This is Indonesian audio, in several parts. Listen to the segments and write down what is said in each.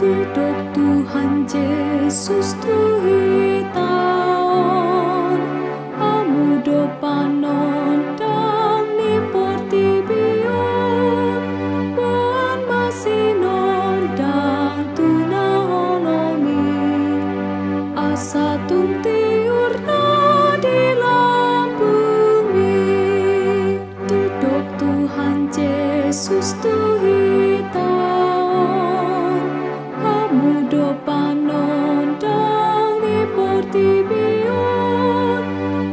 Hidup Tuhan Yesus Tuhan taon amudo panon dan niporti bion buan masinon dan tunahonomi asa tiurna di bumi. Hidup Tuhan Yesus Tuhan taon amudo panon dan niporti bion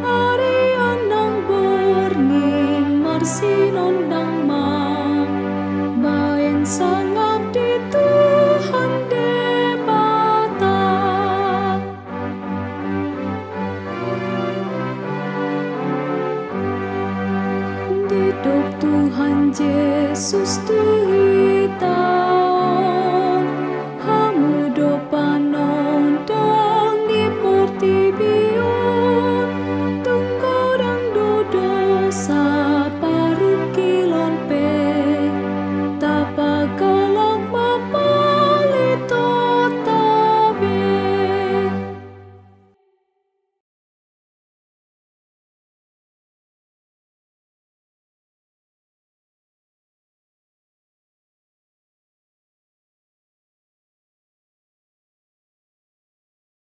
arian nang bornin marsinon dang ma bayan sangap di Tuhan debata. Hidup Tuhan Yesus Tuhan.